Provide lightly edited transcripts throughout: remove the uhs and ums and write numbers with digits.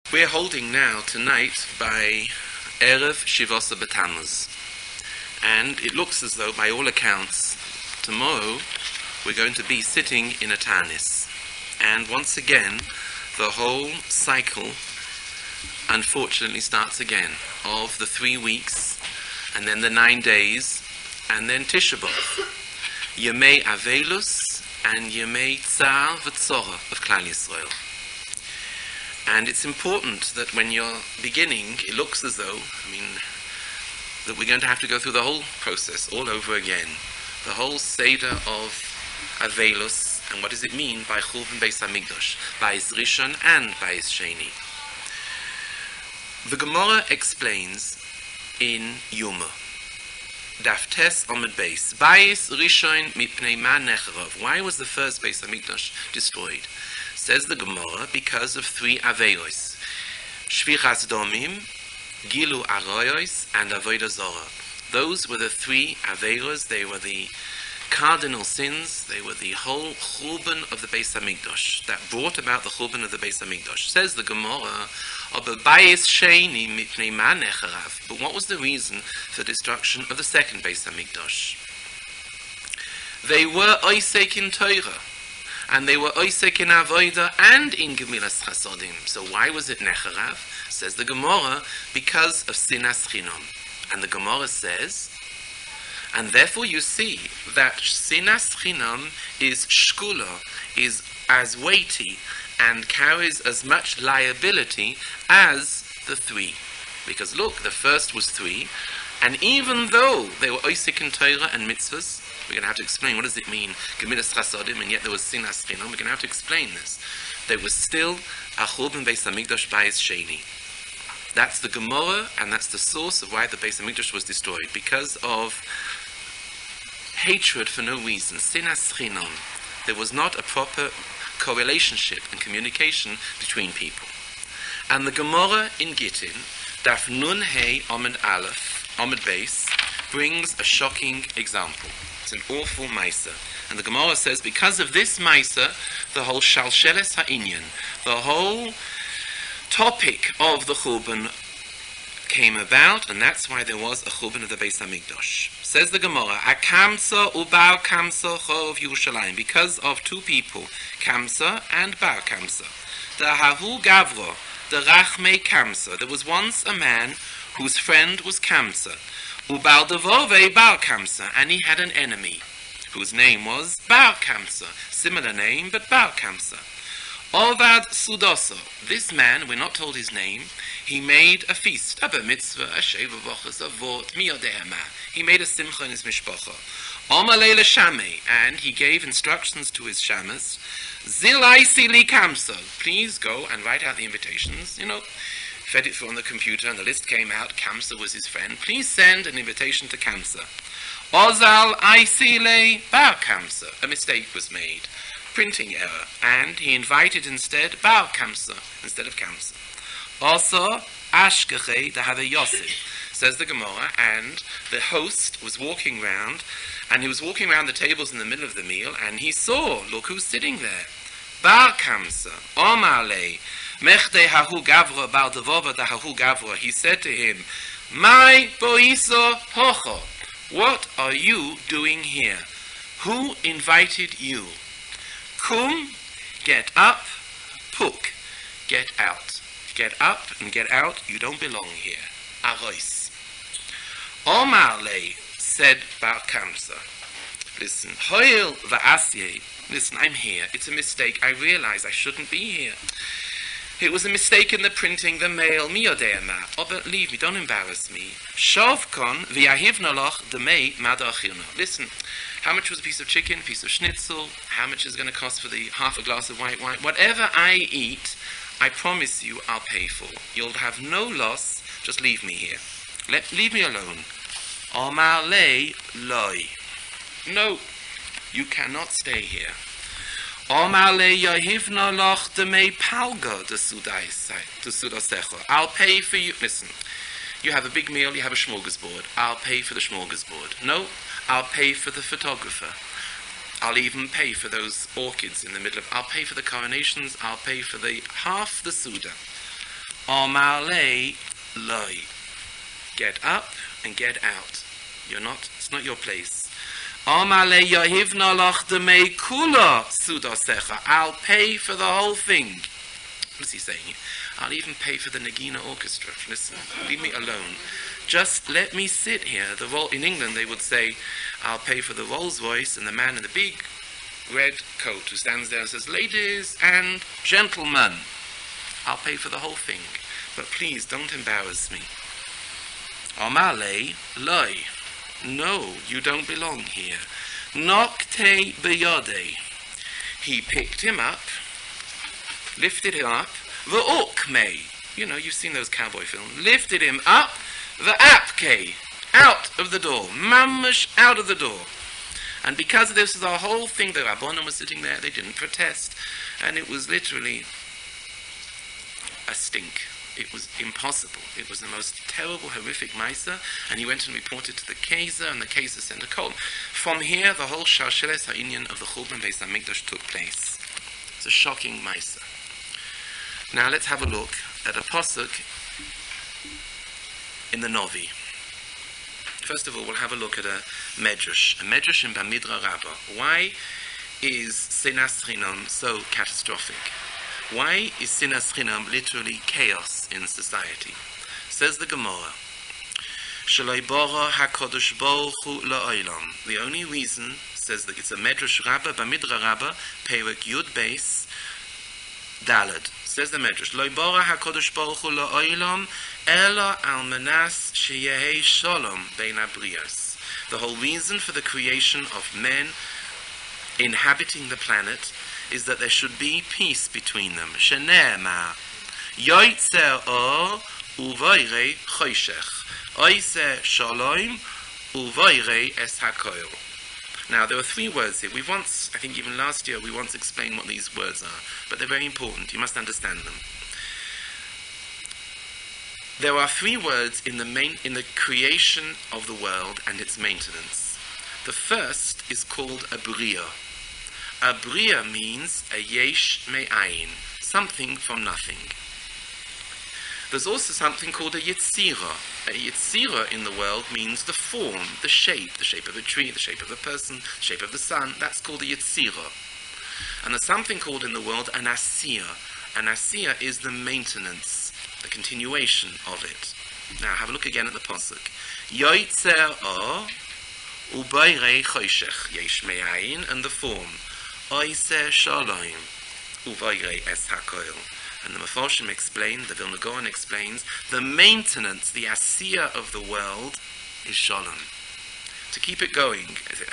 We're holding now tonight by Erev Shivasa B'Tammuz, and it looks as though, by all accounts, tomorrow we're going to be sitting in a tanis, and once again the whole cycle unfortunately starts again of the 3 weeks, and then the 9 days, and then Tisha B'Av, Yemei Avelus and Yemei Tzar V'Tzora of Klal Yisrael. And it's important that when you're beginning, it looks as though, that we're going to have to go through the whole process all over again. The whole Seder of Avelus, and what does it mean by Churban Beis HaMikdash, Bayis Rishon and Bayis Sheni. The Gemara explains in Yuma, Daf Tes Amud Beis, Bayis Rishon Mipnei Ma Necharav. Why was the first Beis HaMikdash destroyed? Says the Gemara, because of 3 Aveiros: Shvichas Domim, Gilu Aroyos, and Avodah Zorah. Those were the 3 Aveiros. They were the cardinal sins. They were the whole Churban of the Beis HaMikdash that brought about the Churban of the Beis HaMikdash. Says the Gemara, Bayis Sheni Mipnei Ma Necharav. But what was the reason for the destruction of the second Beis HaMikdash? They were Oisek in Torah, and they were Oisek in Avodah and in Gemilas Chasodim. So why was it Necharav? Says the Gemara, because of sinas chinom. And the Gemara says, and therefore you see that sinas chinom is shkula, is as weighty and carries as much liability as the 3. Because look, the first was 3, and even though they were Oisek in Torah and mitzvahs, we're going to have to explain what does it mean, Gemilas Chasodim, and yet there was sinas chinom. We're going to have to explain this. There was still a Churban Beis HaMikdash Bayis Sheni. That's the Gemara, and that's the source of why the Beis HaMikdash was destroyed, because of hatred for no reason, sinas chinom. There was not a proper correlationship and communication between people. And the Gemara in Gittin, Daf Nun Hey Amud Aleph, Amud Beis, brings a shocking example. It's an awful Maisa. And the Gemara says, because of this Maisa, the whole Shalsheles Ha'inyan, the whole topic of the Churban came about, and that's why there was a Churban of the Beis HaMikdash. Says the Gemara, Akamsa u'Bar Kamsa Chorov Yerushalayim, because of 2 people, Kamsa and Bar Kamsa. The Hahu Gavro, the Rachmei Kamsa. There was once a man whose friend was Kamsa. Ubal Devove Bar Kamsa, and he had an enemy whose name was Bar Kamsa. Similar name, but Bar Kamsa. Ovad Sudoso. This man, we're not told his name, he made a feast, a bar mitzvah, a sheva bochas, a vort, miyodehama. He made a simcha in his mishpacha. Omalei l'shamei, and he gave instructions to his shamas. Zilaisi li kamsa. Please go and write out the invitations. Fed it through on the computer, and the list came out. Kamsa was his friend. Please send an invitation to Kamsa. Ozal Aisile Bar Kamsa. A mistake was made. Printing error. And he invited instead Bar Kamsa instead of Kamsa. Also, Ashkeche Dahave Yosef. Says the Gemara, and the host was walking round, and he was walking around the tables in the middle of the meal, and he saw, look who's sitting there. Bar Kamsa. Omale. Mechde hahu gavra bar devova da hahu gavra. He said to him, "My boiso hocho, what are you doing here? Who invited you? Kum, get up, puk, get out. Get up and get out, you don't belong here. Arois." Omarle, said Bar Kamsa, listen, hoil va'asye, listen, I'm here, it's a mistake, I realize I shouldn't be here. It was a mistake in the printing, the mail, miyodeyama. Oh, but leave me, don't embarrass me. Shovkon v'yahivnoloch demei madachilno. Listen, how much was a piece of chicken, a piece of schnitzel? How much is it going to cost for the half a glass of white wine? Whatever I eat, I promise you I'll pay for. You'll have no loss, just leave me here. Leave me alone. Omar lei loi. No, you cannot stay here. Omar le yahivna loch demei palga de sudasecho. I'll pay for you. Listen, you have a big meal, you have a smorgasbord. I'll pay for the smorgasbord. No, I'll pay for the photographer. I'll even pay for those orchids in the middle of... I'll pay for the coronations. I'll pay for the half the Suda. Amale loy. Get up and get out. It's not your place. Amale yahivna lach demei kula sudasecha. I'll pay for the whole thing. What is he saying here? I'll even pay for the Nagina orchestra. Listen, leave me alone. Just let me sit here. In England they would say, I'll pay for the Rolls Royce, and the man in the big red coat who stands there and says, ladies and gentlemen, I'll pay for the whole thing. But please don't embarrass me. Amale loy. No, you don't belong here. Nokte beyode. He picked him up, lifted him up, v'ukme. You've seen those cowboy films. Lifted him up, v'apke. Out of the door. Mamash out of the door. And because of this, the whole thing, the Rabbanim was sitting there, they didn't protest. And it was literally a stink. It was impossible. It was the most terrible, horrific Maisa, and he went and reported to the Kaiser, and the Kaiser sent a call. From here, the whole Sharsheles Ha'inyan of the Churban Beis HaMikdash took place. It's a shocking Maisa. Now let's have a look at a pasuk in the Novi. First of all, we'll have a look at a medrash in Bamidra Rabbah. Why is sinas chinom so catastrophic? Why is sinas chinom literally chaos in society? Says the Gemara, Shaloi bara HaKadosh Baruch Hu la'olam. The only reason, says that it's a Medrash Rabbah, Bamidra Rabbah, Perek Yud Beis, Daled. Says the Medrash, Loi bara HaKadosh Baruch Hu la'olam, Ela al manas sheyehei shalom bein habriyos. The whole reason for the creation of men inhabiting the planet is that there should be peace between them. Shene'emar yoitzer or uvoirei choshech oiseh shalom uvoirei es hakoil. Now there are three words here. I think even last year, we once explained what these words are, but they're very important. You must understand them. There are three words in the creation of the world and its maintenance. The first is called a bria. A bria means a yesh me'ayin, something from nothing. There's also something called a yitzira. A yitzira in the world means the form, the shape of a tree, the shape of a person, the shape of the sun. That's called a yitzira. And there's something called in the world an asiyah. An asiyah is the maintenance, the continuation of it. Now have a look again at the pasuk. Yoitzer o ubayrei choshech yesh me'ayin, and the form oiseh shalom ubayrei es hakoil. And the Mefarshim explain, the Vilna Gaon explains, the maintenance, the asiyah of the world is shalom. To keep it going,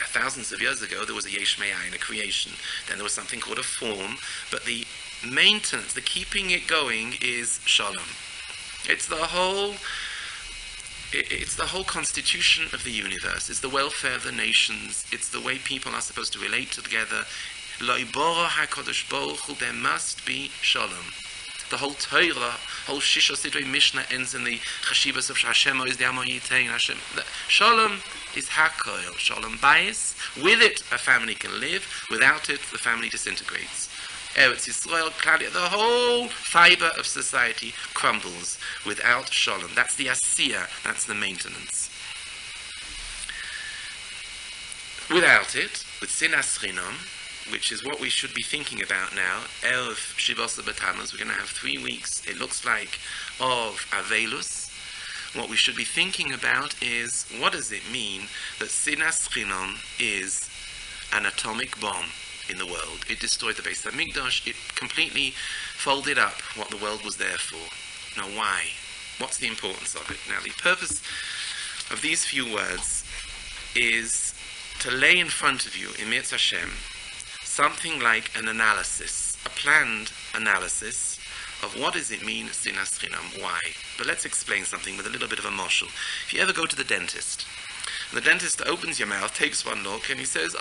thousands of years ago there was a yesh me'ayin, a creation. Then there was something called a form, but the maintenance, the keeping it going is shalom. It's the whole constitution of the universe. It's the welfare of the nations. It's the way people are supposed to relate together. Lo bara HaKadosh Baruch Hu, there must be shalom. The whole Torah, whole Shisha Sidrei Mishnah ends in the Chashivas of Hashem is the Amo Yitein Hashem. Shalom is hakoil, shalom bayis. With it, a family can live. Without it, the family disintegrates. Eretz Yisrael, the whole fiber of society crumbles without shalom. That's the asiyah, that's the maintenance. Without it, with sinas chinom, which is what we should be thinking about now, Erev Shivos B'Tammuz, we're going to have 3 weeks, it looks like, of Avelus. What we should be thinking about is, what does it mean that sinas chinom is an atomic bomb in the world? It destroyed the Beis HaMikdash. It completely folded up what the world was there for. Now why? What's the importance of it? Now the purpose of these few words is to lay in front of you, in Mirz Hashem, something like an analysis, a planned analysis of what does it mean, sinas chinom, why. But let's explain something with a little bit of a moshel. If you ever go to the dentist, and the dentist opens your mouth, takes one look, and he says,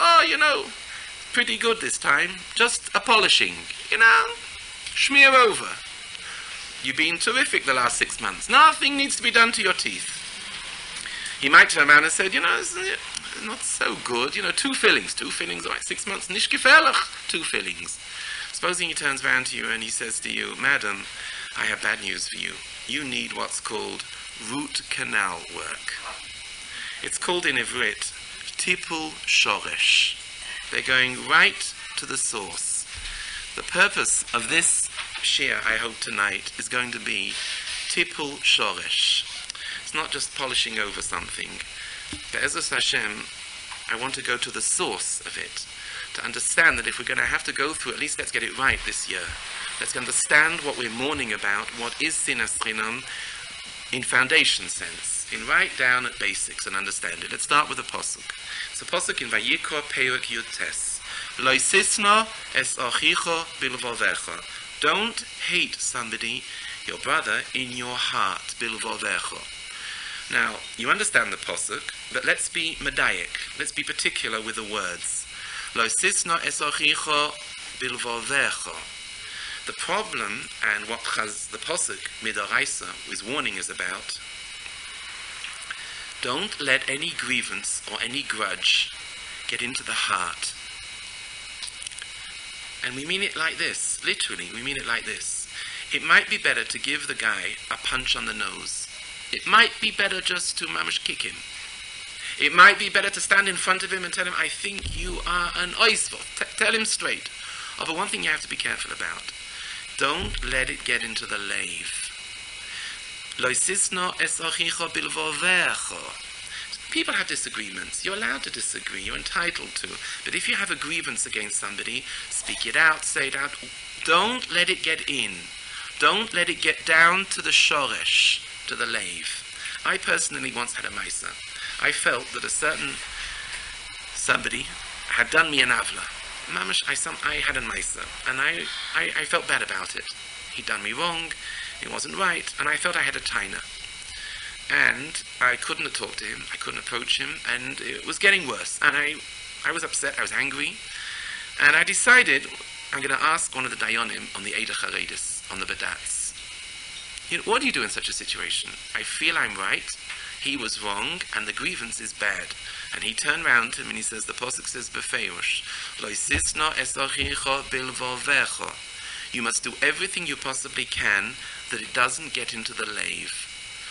pretty good this time, just a polishing, smear over. You've been terrific the last 6 months. Nothing needs to be done to your teeth. He might turn around and say, not so good, 2 fillings, all right, 6 months, nicht gefährlich, 2 fillings. Supposing he turns around to you and he says to you, madam, I have bad news for you. You need what's called root canal work. It's called in Ivrit tipul shoresh. They're going right to the source. The purpose of this shir, I hope tonight, is going to be tipul shoresh. It's not just polishing over something. Be'ezus Hashem, I want to go to the source of it, to understand that if we're going to have to go through, at least let's get it right this year. Let's understand what we're mourning about, what is sinas chinom in foundation sense, in right down at basics and understand it. Let's start with a posuk. It's a posuk in Vayikra Perek Yud Tes. Lo sisna es achicha bilvovecha. Don't hate somebody, your brother, in your heart, bilvovecha. Now, you understand the posuk, but let's be medayik. Let's be particular with the words. Lo sisna es achicha bilvovecha. The problem, and what the posuk midoraisa is warning us about, don't let any grievance or any grudge get into the heart. And we mean it like this, literally, we mean it like this. It might be better to give the guy a punch on the nose. It might be better just to mamish kick him. It might be better to stand in front of him and tell him, I think you are an oisvo. Tell him straight. Oh, but one thing you have to be careful about. Don't let it get into the lave. People have disagreements. You're allowed to disagree. You're entitled to. But if you have a grievance against somebody, speak it out, say it out. Don't let it get in. Don't let it get down to the shoresh, to the lave. I personally once had a maisa. I felt that a certain somebody had done me an avla. Mamish, I had a maisa, and I felt bad about it. He'd done me wrong, it wasn't right, and I felt I had a taina. And I couldn't talk to him, I couldn't approach him, and it was getting worse. And I was upset, I was angry, and I decided I'm going to ask one of the dayanim on the Eida Charedis, on the Badats. What do you do in such a situation? I feel I'm right, he was wrong, and the grievance is bad. And he turned round to him and he says, the posuk says, Befeirush, Lo sisna es achicha bilvovecha. You must do everything you possibly can that it doesn't get into the lave.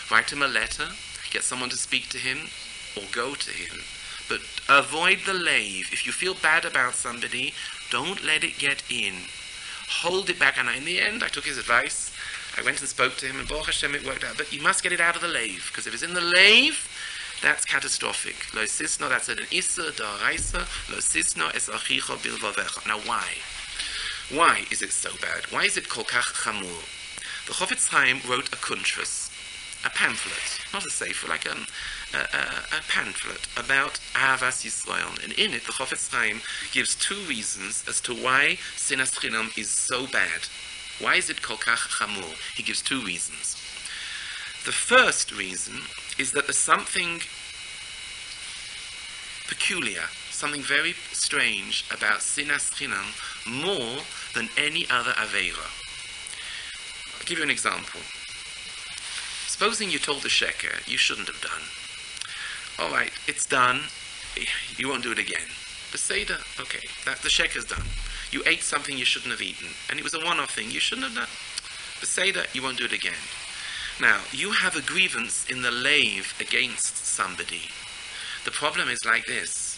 Write him a letter, get someone to speak to him, or go to him. But avoid the lave. If you feel bad about somebody, don't let it get in. Hold it back. And in the end, I took his advice. I went and spoke to him, and Baruch Hashem, it worked out. But you must get it out of the lave, because if it's in the lave, that's catastrophic. Lo sisna, that's an issa da'araisa. Lo sisna es achicha bilvavecha. Now why? Why is it so bad? Why is it kol kach chamur? The Chofetz Chaim wrote a kuntras, a pamphlet, not a sefer, like a pamphlet about Ahavas Yisrael. And in it, the Chofetz Chaim gives two reasons as to why sinas chinom is so bad. Why is it kol kach chamur? He gives two reasons. The first reason is that there's something peculiar, something very strange about sinas chinom more than any other aveira. I'll give you an example. Supposing you told the sheker you shouldn't have done. All right, it's done. You won't do it again. Beseda, okay, the sheker's done. You ate something you shouldn't have eaten, and it was a one-off thing you shouldn't have done. Beseda, you won't do it again. Now, you have a grievance in the lave against somebody. The problem is like this.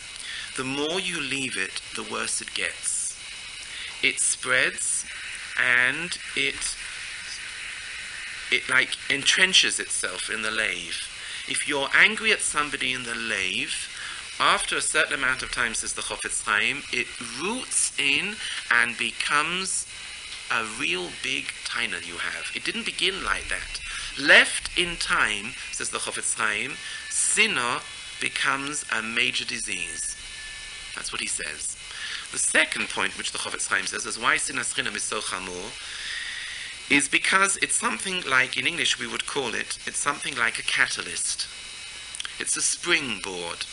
The more you leave it, the worse it gets. It spreads, and it like entrenches itself in the lave. If you're angry at somebody in the lave, after a certain amount of time, says the Chofetz Chaim, it roots in and becomes a real big taina you have. It didn't begin like that. Left in time, says the Chofetz Chaim, sinah becomes a major disease. That's what he says. The second point, which the Chofetz Chaim says, is why sinas chinom is so chamur, is because it's something like, in English we would call it, it's something like a catalyst. It's a springboard.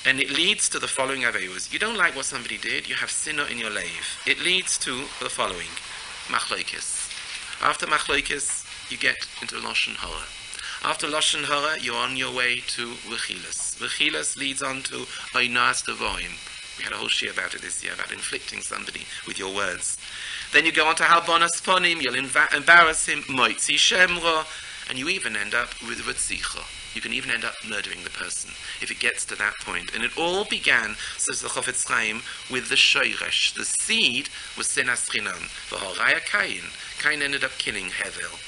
And it leads to the following aveiros. You don't like what somebody did, you have sinah in your lave. It leads to the following. Machloikis. After machloikis, you get into Lashon Hara. After Lashon Hara, you're on your way to Rechilas. Rechilas leads on to Oinas Devoim, We had a whole shir about it this year, about inflicting somebody with your words. Then you go on to halbonas ponim, you'll embarrass him, moitzi shemro, and you even end up with ritzicha. You can even end up murdering the person if it gets to that point. And it all began, says the Chofetz Chaim, with the shoyresh. The seed was sinas chinom. V'horaya Cain. Cain ended up killing Hevel.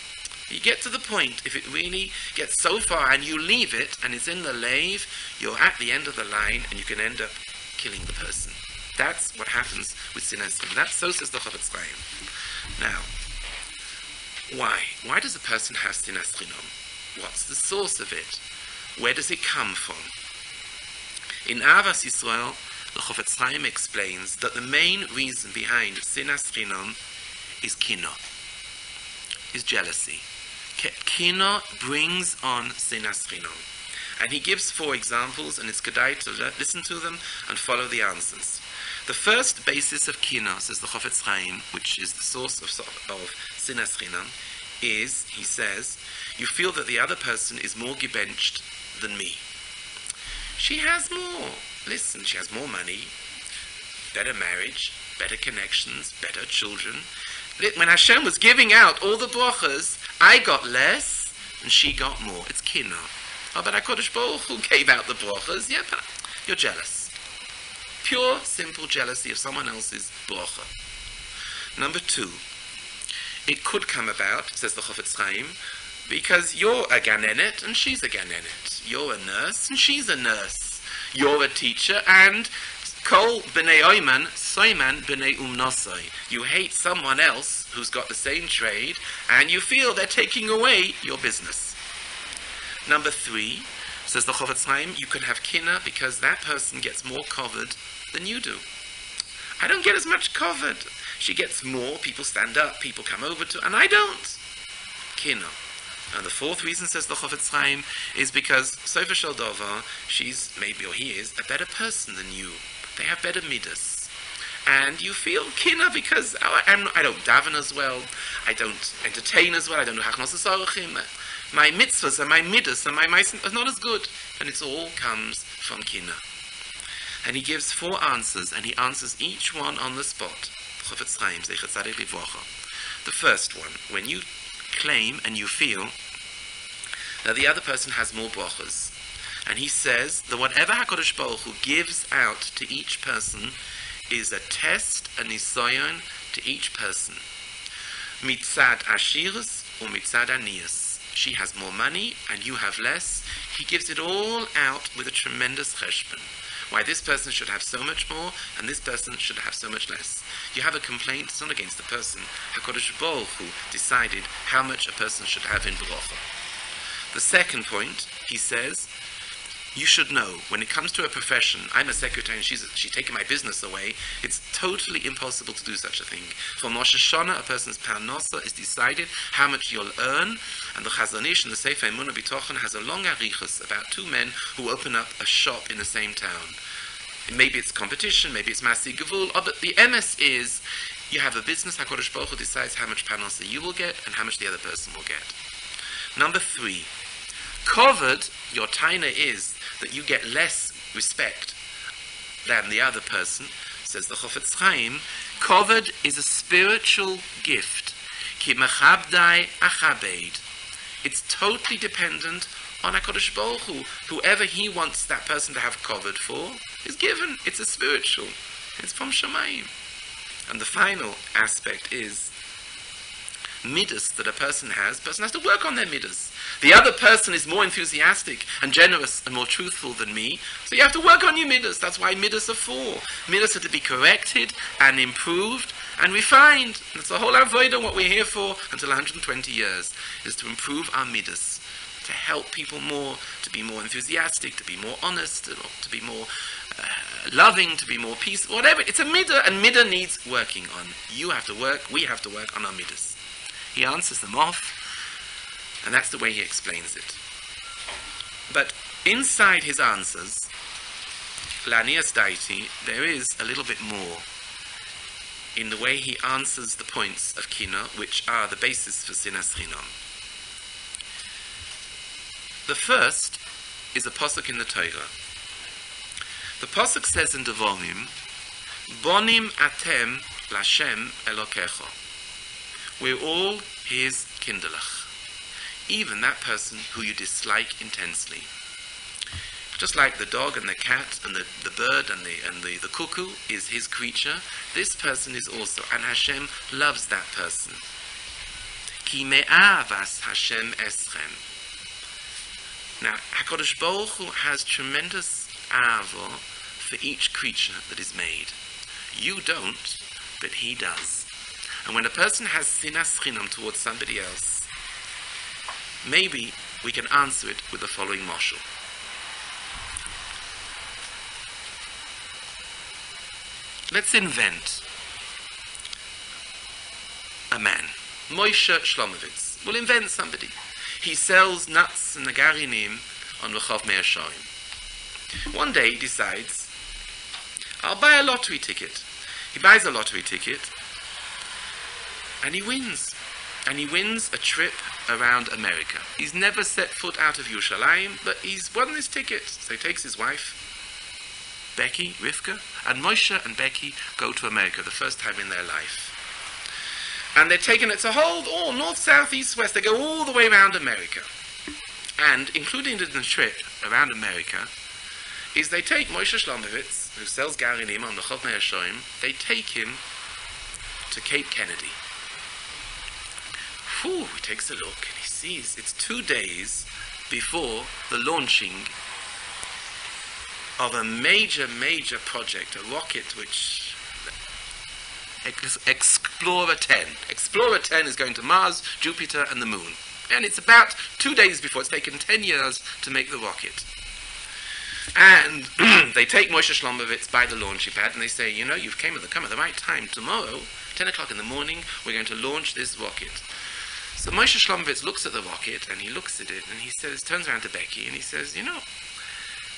You get to the point, if it really gets so far and you leave it and it's in the lave, you're at the end of the line and you can end up killing the person. That's what happens with sinas chinom. That's so says the Chofetz Chaim. Now, why? Why does a person have sinas chinom? What's the source of it? Where does it come from? In Avas Yisrael, the Chofetz Chaim explains that the main reason behind sinas chinom is kino, is jealousy. Kino brings on sinas chinom. And he gives 4 examples, and it's kedai to listen to them and follow the answers. The first basis of kino, says the Chofetz Chaim, which is the source of sinas chinom, is, he says, you feel that the other person is more gebenched than me. She has more. Listen, she has more money, better marriage, better connections, better children. When Hashem was giving out all the brachas, I got less and she got more. It's kino. Oh, but HaKadosh Baruch Hu gave out the brachas. Yeah, but you're jealous. Pure, simple jealousy of someone else's bracha. Number 2. It could come about, says the Chofetz Chaim, because you're a ganenet and she's a ganenet. You're a nurse and she's a nurse. You're a teacher and kol b'nei oyman, soiman b'nei umnosoi. You hate someone else who's got the same trade and you feel they're taking away your business. Number 3, says the Chofetz Chaim, you can have kina because that person gets more covered than you do. I don't get as much covered. She gets more, people stand up, people come over to, and I don't. Kino. And the 4th reason, says the Chofetz Chaim, is because Sofer Shel Dovar, she's, maybe, or he is, a better person than you. They have better midas. And you feel kina because I don't daven as well, I don't entertain as well, I don't do hachnos asorachim. My mitzvahs and my midas and my meisim are not as good. And it all comes from kina. And he gives 4 answers, and he answers each one on the spot. The first one, when you claim and you feel that the other person has more brachas, and he says that whatever HaKadosh Baruch Hu gives out to each person is a test, a nisayon to each person. Mitzad ashiras or mitzad aniyas. She has more money and you have less. He gives it all out with a tremendous cheshbon. Why this person should have so much more and this person should have so much less. You have a complaint, it's not against the person. HaKadosh Baruch Hu decided how much a person should have in bracha. The second point, he says, you should know, when it comes to a profession, I'm a secretary and she's taking my business away, it's totally impossible to do such a thing. From Rosh Hashanah, a person's parnasa is decided how much you'll earn, and the Chazon Ish in the Sefer Emunah Bitochen has a long arichus about 2 men who open up a shop in the same town. Maybe it's competition, maybe it's Masi Gevul, but the MS is, you have a business, HaKadosh Baruch Hu decides how much parnasa you will get and how much the other person will get. Number 3, covered, your taina is that you get less respect than the other person, says the Chofetz Chaim. Covered is a spiritual gift. Ki mechabdai achabeid. It's totally dependent on HaKadosh Baruch Hu. Whoever he wants that person to have covered for is given. It's a spiritual. It's from Shemayim. And the final aspect is midas that a person has to work on their midas. The other person is more enthusiastic and generous and more truthful than me, so you have to work on your midas. That's why midas are 4. Midas are to be corrected and improved and refined. That's the whole avodah, what we're here for until 120 years, is to improve our midas, to help people more, to be more enthusiastic, to be more honest, to be more loving, to be more peaceful, whatever. It's a midah, and midah needs working on. You have to work, we have to work on our midas. He answers them off, and that's the way he explains it. But inside his answers, Lanias Daiti, there is a little bit more in the way he answers the points of Kina, which are the basis for sinas chinom. The first is a pasuk in the Torah. The Pasuk says in Devarim, Bonim atem lashem elokecha. We're all his kinderlach. Even that person who you dislike intensely. Just like the dog and the cat and the bird and the cuckoo is his creature, this person is also, and Hashem loves that person. Ki me'avas Hashem eschem. Now, HaKadosh Baruch Hu has tremendous ava for each creature that is made. You don't, but he does. And when a person has sinas chinom towards somebody else, maybe we can answer it with the following mashal. Let's invent a man. Moshe Shlomovitz. We'll invent somebody. He sells nuts and nagarinim on Rechav Meir Shoim. One day he decides, I'll buy a lottery ticket. He buys a lottery ticket and he wins. And he wins a trip around America. He's never set foot out of Yerushalayim, but he's won this ticket. So he takes his wife, Becky, Rivka, and Moshe and Becky go to America the first time in their life. And they're taking it to all north, south, east, west. They go all the way around America. And including in the trip around America, is they take Moshe Shlomovitz, who sells Garinim on the Chov Meir Shoim, they take him to Cape Kennedy. He takes a look and he sees it's 2 days before the launching of a major project, a rocket which Explorer 10. Explorer 10 is going to Mars, Jupiter and the Moon. And it's about 2 days before. It's taken 10 years to make the rocket. And they take Moshe Shlomovitz by the launching pad and they say, you've come at the right time. Tomorrow, 10 o'clock in the morning, we're going to launch this rocket. So Moshe Shlomovitz looks at the rocket and he looks at it and he says, turns around to Becky and he says,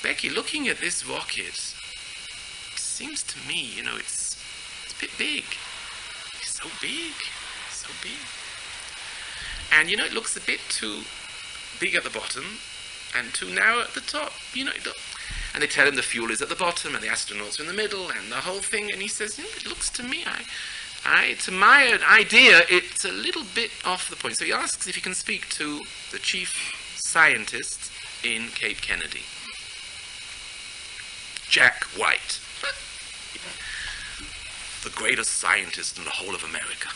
Becky, looking at this rocket, it seems to me, it's a bit big. It's so big. And, it looks a bit too big at the bottom and too narrow at the top. And they tell him the fuel is at the bottom and the astronauts are in the middle and the whole thing. And he says, it looks to me, to my idea, it's a little bit off the point. So he asks if he can speak to the chief scientist in Cape Kennedy, Jack White, the greatest scientist in the whole of America.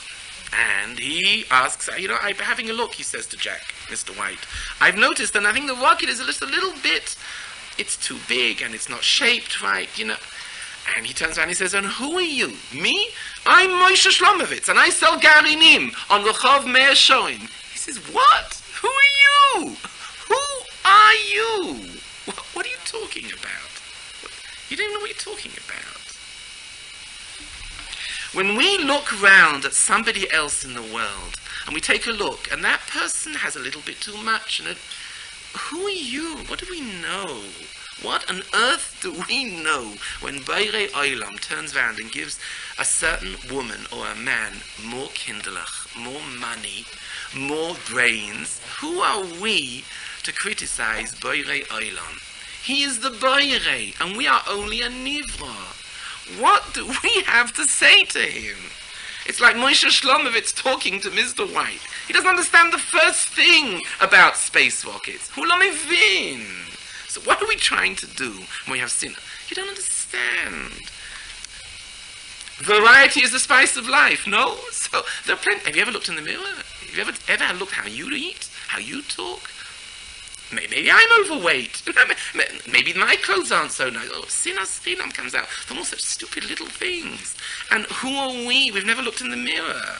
And he asks, I'm having a look, he says to Jack, Mr. White. I've noticed, and I think the rocket is just a little bit, it's too big and it's not shaped right, And he turns around and he says, and who are you? Me? I'm Moshe Shlomovitz, and I sell Garinim on Rechav Meir Shoim. He says, what? Who are you? Who are you? What are you talking about? You don't know what you're talking about. When we look round at somebody else in the world, and we take a look, and that person has a little bit too much, who are you? What do we know? What on earth do we know when Beirei Olam turns around and gives a certain woman or a man more kinderlach, more money, more brains? Who are we to criticize Beirei Olam? He is the Beirei, and we are only a Nivra. What do we have to say to him? It's like Moshe Shlomovitz talking to Mr. White. He doesn't understand the first thing about space rockets. Hu lo mevin. So what are we trying to do when we have sinas? You don't understand. Variety is the spice of life, no? So there are plenty. Have you ever looked in the mirror? Have you ever looked how you eat? How you talk? Maybe I'm overweight. Maybe my clothes aren't so nice. Sinas chinom comes out from all such stupid little things. And who are we? We've never looked in the mirror.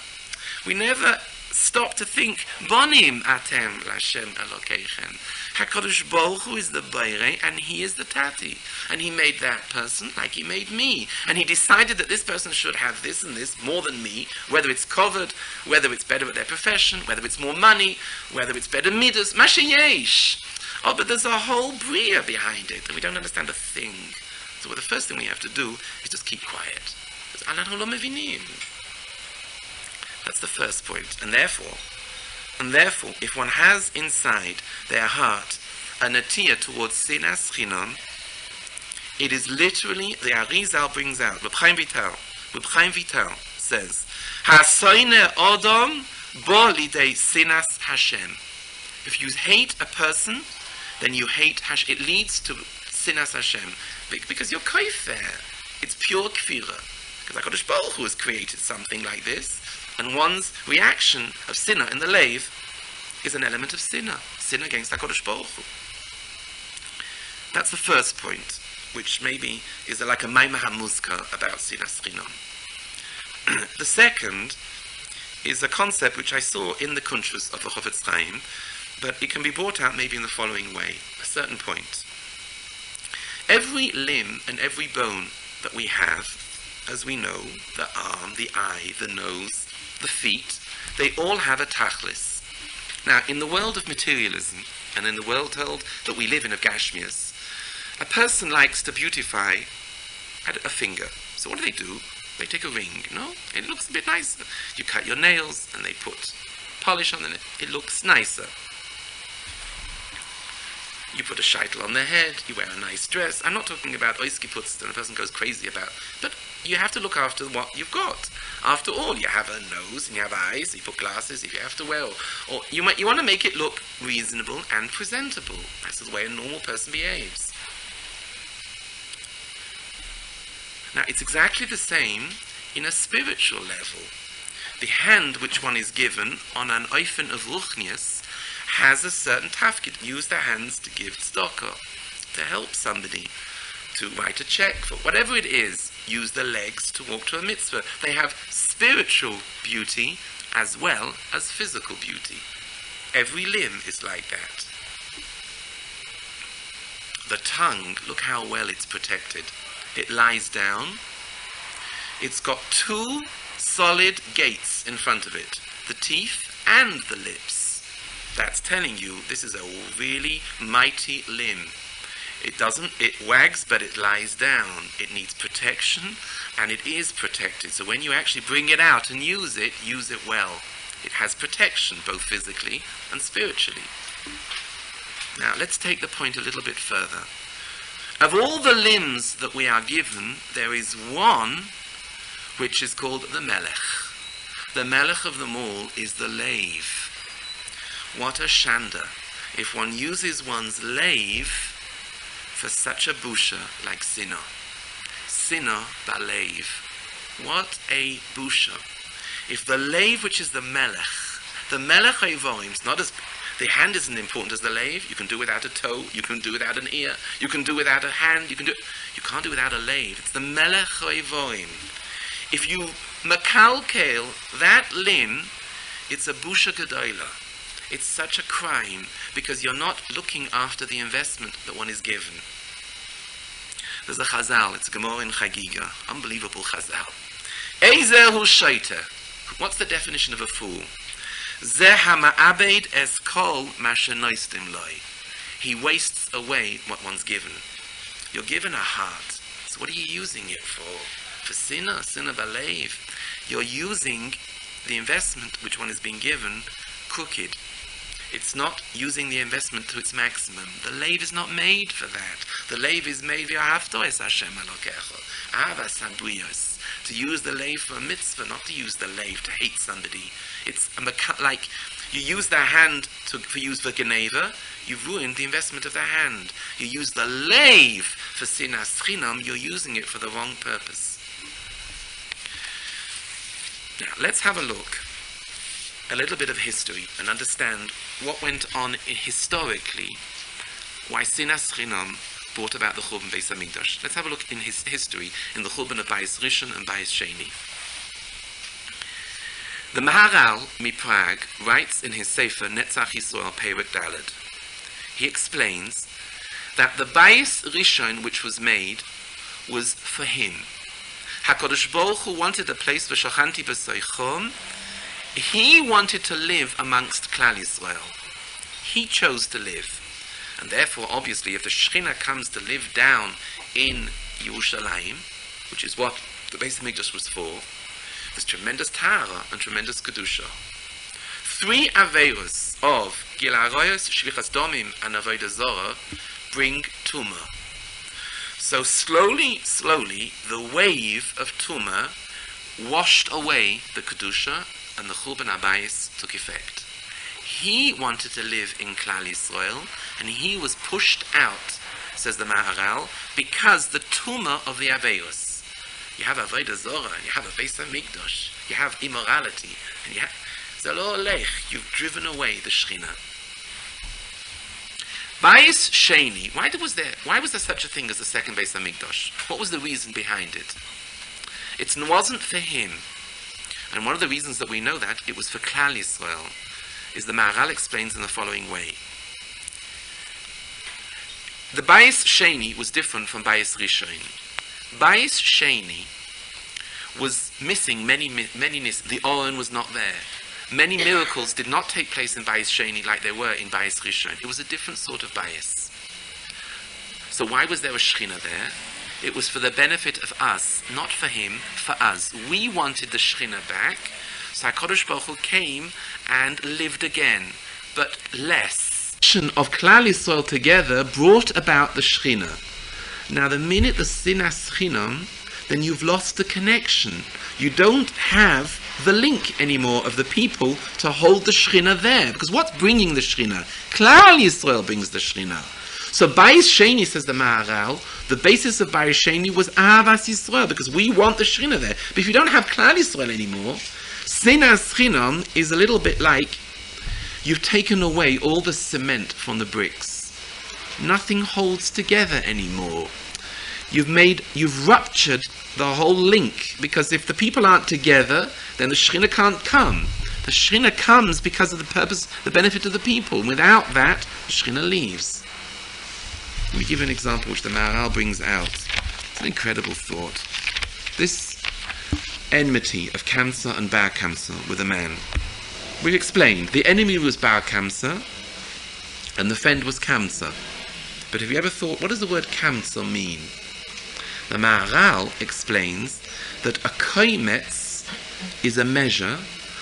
We never stop to think, Bonim atem lashem elokeichem. HaKadosh Baruch Hu is the Beirei, and he is the Tati. And he made that person like he made me. And he decided that this person should have this and this more than me, whether it's covered, whether it's better at their profession, whether it's more money, whether it's better midas, mashayesh. Oh, but there's a whole bria behind it, and we don't understand a thing. So the first thing we have to do is just keep quiet. That's the first point. And therefore, if one has inside their heart a natiyah towards sinas chinom, It is literally, the Arizal brings out, Reb Chaim Vital says, Hasoine Odom bo lidei sinas Hashem. If you hate a person, then you hate Hashem. It leads to sinas Hashem. Because you're kaifer. It's pure kfira. Because HaKadosh Baruch Hu has created something like this, and one's reaction of sinner in the lave is an element of sinner against HaKadosh Baruch Hu. That's the first point, which maybe is like a Maimah HaMuzka about sinas chinom. The second is a concept which I saw in the Kuntrus of the Chofetz Chaim, but it can be brought out maybe in the following way, a certain point. Every limb and every bone that we have, as we know, the arm, the eye, the nose, the feet, they all have a tachlis. Now, in the world of materialism, and in the world that we live in of Gashmias, a person likes to beautify a finger. So what do? They take a ring, it looks a bit nicer. You cut your nails, and they put polish on it. It looks nicer. You put a sheitel on their head, you wear a nice dress. I'm not talking about oiskiputz and a person goes crazy about, but you have to look after what you've got. After all, you have a nose and you have eyes, you put glasses if you have to wear, or you want to make it look reasonable and presentable. That's the way a normal person behaves. Now, it's exactly the same in a spiritual level. The hand which one is given on an oifen of ruchnius has a certain tafkid. Use the hands to give tzedakah, to help somebody, to write a check for whatever it is. Use the legs to walk to a mitzvah. They have spiritual beauty as well as physical beauty. Every limb is like that. The tongue, look how well it's protected. It lies down. It's got two solid gates in front of it, the teeth and the lips. That's telling you this is a really mighty limb. It wags, but it lies down. It needs protection, and it is protected. So when you actually bring it out and use it well. It has protection, both physically and spiritually. Now, let's take the point a little bit further. Of all the limbs that we are given, there is one which is called the melech. The melech of them all is the lave. What a shanda if one uses one's lave for such a busha like sinah. Sinah ba'leiv. What a busha. If the lave, which is the melech evoim, not as the hand isn't important as the lave. You can do without a toe. You can do without an ear. You can do without a hand. You can't do without a lave. It's the melech evoim. If you makalkel that limb, it's a busha gedola. It's such a crime because you're not looking after the investment that one is given. There's a chazal. It's a Gemara in Chagiga. Unbelievable chazal. Ezer hu shoiter. What's the definition of a fool? Zeh ha'ma'abed es kol ma shenoistim loi. He wastes away what one's given. You're given a heart. So what are you using it for? For sinah b'leiv. You're using the investment which one is being given crooked. It's not using the investment to its maximum. The lave is not made for that. The lave is made to use the lave for a mitzvah, not to use the lave to hate somebody. It's like you use the hand for use for geneva, you've ruined the investment of the hand. You use the lave for sinas chinom, you're using it for the wrong purpose. Now, let's have a look. A little bit of history and understand what went on historically, why sinas chinom brought about the Churban Beis Hamikdash. Let's have a look in his history in the Churban of Bayis Rishon and Bayis Sheni. The Maharal mi Prague writes in his Sefer Netzach Yisrael Perek Daled. He explains that the Bayis Rishon which was made was for him. HaKadosh Baruch Hu wanted a place for Shochanti B'Soichom. He wanted to live amongst Klal Yisrael. He chose to live. And therefore, obviously, if the Shekhinah comes to live down in Yerushalayim, which is what the Beis Hamikdash was for, there's tremendous Tahara and tremendous Kedusha. 3 Averos of Gil HaRoyos, Shlichas Domim, and Avodah Zorah bring Tumah. So slowly, the wave of Tumah washed away the Kedusha, and the Churban Abayis took effect. He wanted to live in Klal Yisrael, and he was pushed out, says the Maharal, because the Tumah of the Aveios. You have Avodah Zorah, and you have a Beis HaMikdash, you have immorality, and you have Zalo Lech, you've driven away the Shechina. Bayis Sheni, why was there such a thing as the second Beis HaMikdash? What was the reason behind it? It wasn't for him. And one of the reasons that we know that, it was for Klal Yisrael, is the Maharal explains in the following way. The Bayis Sheni was different from Bayis Rishon. Bayis Sheni was missing many the Oren was not there. Many miracles did not take place in Bayis Sheni like they were in Bayis Rishon. It was a different sort of Bayis. So why was there a Shechina there? It was for the benefit of us, not for him, for us. We wanted the Shechina back, so HaKadosh Baruch Hu came and lived again, but less. Of Klal Yisrael together brought about the Shechina. Now the minute the sinas chinom, then you've lost the connection. You don't have the link anymore of the people to hold the Shechina there. Because what's bringing the Shechina? Klal Yisrael brings the Shechina. So Bayis Sheni, says the Maharal, the basis of Bayis Sheni was Ahavas Yisrael, because we want the Shechina there. But if you don't have Klal Yisrael anymore, sinas chinom is a little bit like you've taken away all the cement from the bricks. Nothing holds together anymore. You've ruptured the whole link, because if the people aren't together, then the Shechina can't come. The Shechina comes because of the purpose, the benefit of the people. Without that, the Shechina leaves. Let me give you an example which the Maharal brings out. It's an incredible thought. This enmity of Kamsa and Bar Kamsa with a man. We've explained, the enemy was Bar Kamsa and the friend was Kamsa. But have you ever thought, what does the word Kamsa mean? The Maharal explains that a koimetz is a measure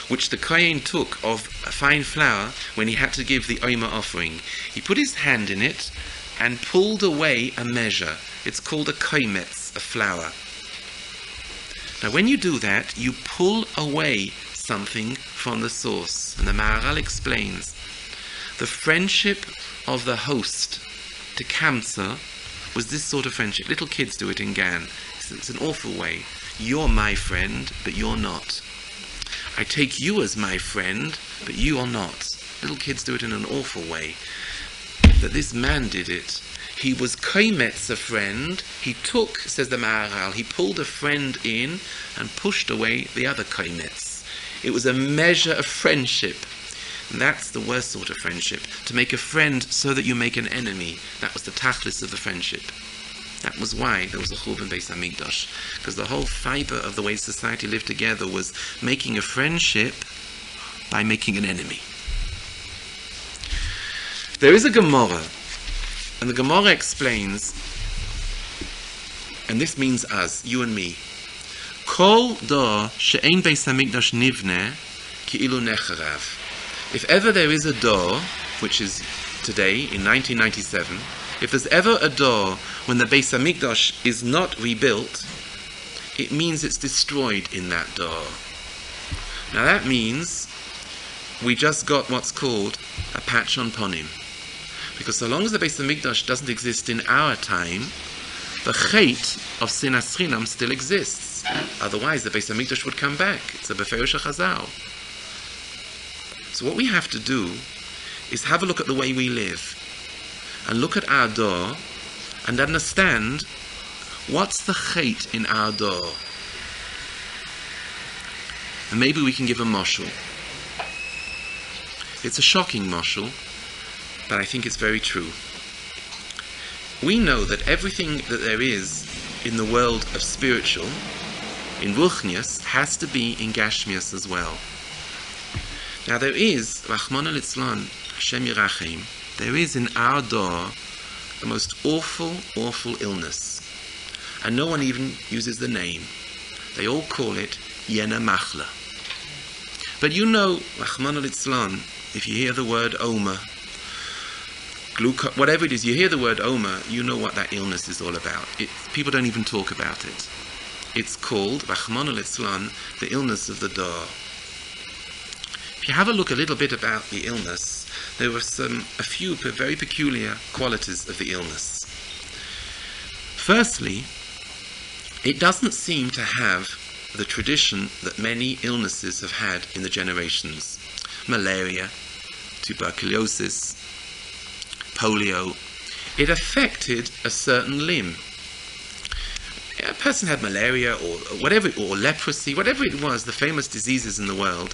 which the kohen took of a fine flour when he had to give the omer offering. He put his hand in it and pulled away a measure. It's called a koimetz, a flour. Now when you do that, you pull away something from the source. And the Maharal explains, the friendship of the host to Kamsa was this sort of friendship. Little kids do it in Gan. It's an awful way. You're my friend, but you're not. I take you as my friend, but you are not. Little kids do it in an awful way. But this man did it. He was koimetz, a friend. He took, says the Maharal, he pulled a friend in and pushed away the other koimetz. It was a measure of friendship. And that's the worst sort of friendship. To make a friend so that you make an enemy. That was the tachlis of the friendship. That was why there was a Churban Beis HaMikdash. Because the whole fiber of the way society lived together was making a friendship by making an enemy. There is a Gemara, and the Gemara explains, and this means us, you and me. Kol dor she'ein Beis HaMikdash nivneh ki'ilu necharav. If ever there is a door, which is today in 1997, if there's ever a door when the Beis HaMikdash is not rebuilt, it means it's destroyed in that door. Now that means we just got what's called a patch on ponim. Because so long as the Beis HaMikdash doesn't exist in our time, the chait of sinas chinom still exists. Otherwise the Beis HaMikdash would come back. It's a beferish chazal. So what we have to do is have a look at the way we live and look at our door and understand what's the chait in our door. And maybe we can give a moshul. It's a shocking moshul, but I think it's very true. We know that everything that there is in the world of spiritual, in Ruchnius, has to be in Gashmias as well. Now there is, Rachmana litzlan, Hashem Yirachem, there is in our door the most awful, awful illness. And no one even uses the name. They all call it Yena Machla. But you know, Rachmana litzlan, if you hear the word Omer, glucose, whatever it is, you hear the word Oma, you know what that illness is all about. People don't even talk about it. It's called, Rachmana litzlan, the illness of the Dor. If you have a look a little bit about the illness, there were a few very peculiar qualities of the illness. Firstly, it doesn't seem to have the tradition that many illnesses have had in the generations. Malaria, tuberculosis, polio. It affected a certain limb. A person had malaria or whatever, or leprosy, whatever it was, the famous diseases in the world.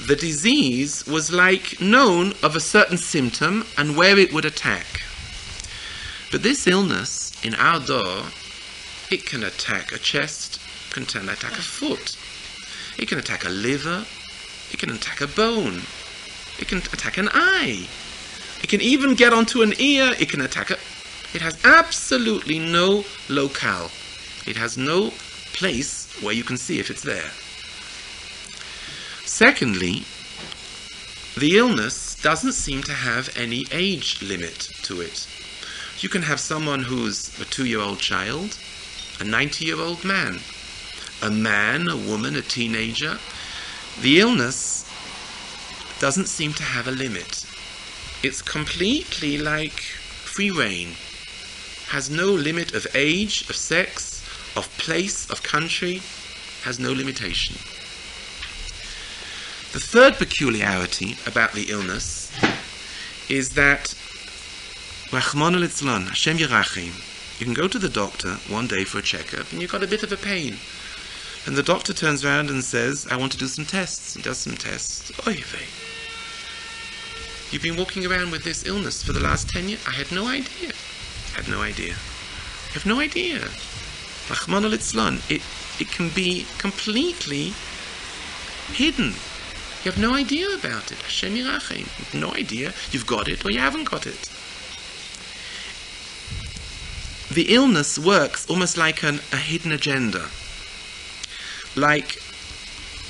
The disease was like known of a certain symptom and where it would attack. But this illness in our door, it can attack a chest, it can attack a foot, it can attack a liver, it can attack a bone, it can attack an eye, it can even get onto an ear, it can attack it has absolutely no locale. It has no place where you can see if it's there. Secondly, the illness doesn't seem to have any age limit to it. You can have someone who's a 2-year-old child, a 90-year-old man, a man, a woman, a teenager. The illness doesn't seem to have a limit. It's completely like free reign. Has no limit of age, of sex, of place, of country, has no limitation. The third peculiarity about the illness is that Rachmana litzlan, Hashem Yerachim, you can go to the doctor one day for a checkup and you've got a bit of a pain. And the doctor turns around and says, I want to do some tests. He does some tests. Oy vey. You've been walking around with this illness for the last 10 years? I had no idea. I had no idea. You have no idea. Rachmana litzlan, it can be completely hidden. You have no idea about it. Hashem Yerachim. You have no idea. You've got it or you haven't got it. The illness works almost like a hidden agenda. Like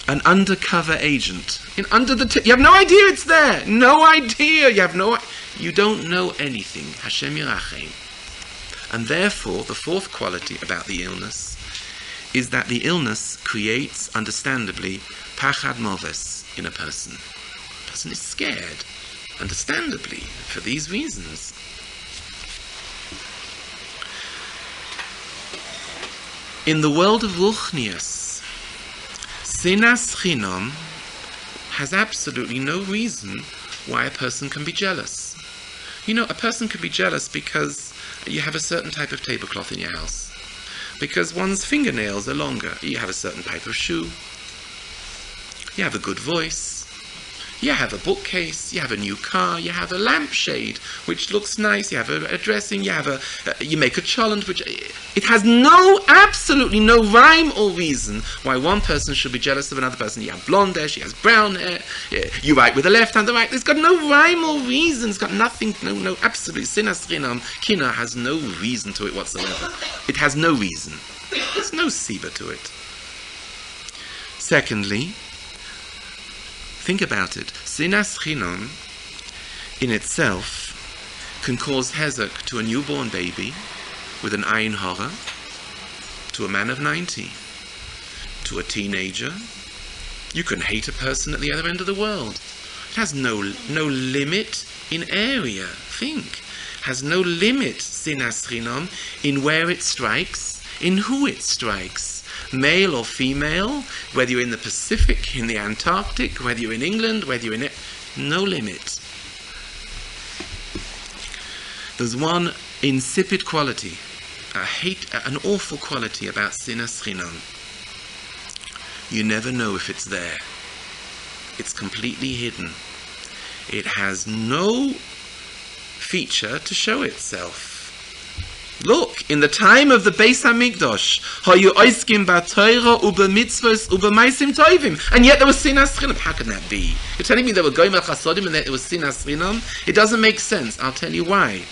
an undercover agent. You have no idea it's there. No idea. You don't know anything. Hashem Yerachim. And therefore, the fourth quality about the illness is that the illness creates, understandably, pachad moves in a person. The person is scared, understandably, for these reasons. In the world of Ruchnius, sinas chinom has absolutely no reason why a person can be jealous. You know, a person can be jealous because you have a certain type of tablecloth in your house. Because one's fingernails are longer. You have a certain type of shoe. You have a good voice. You have a bookcase. You have a new car. You have a lampshade, which looks nice. You have a dressing. You make a challenge, which it has absolutely no rhyme or reason why one person should be jealous of another person. You have blonde hair. She has brown hair. You write with the left hand, the right. It's got no rhyme or reason. It's got nothing. No, absolutely. Sinas, chinom, kina has no reason to it whatsoever. It has no reason. There's no siba to it. Secondly, think about it. Sinas chinom in itself can cause hezek to a newborn baby with an ayin hara, to a man of 90, to a teenager. You can hate a person at the other end of the world. It has no limit in area. Think. It has no limit, sinas chinom, in where it strikes, in who it strikes. Male or female, whether you're in the Pacific, in the Antarctic, whether you're in England, whether you're in no limit. There's one insipid quality, an awful quality about sinas chinom. You never know if it's there. It's completely hidden. It has no feature to show itself. Look, in the time of the Beis Hamikdash, hayu oiskim ba'Torah u'b'mitzvos u'b'maisim tovim, and yet there was sinas chinom. How can that be? You're telling me there were goyim al-chasodim and there was sinas chinom? It doesn't make sense. I'll tell you why.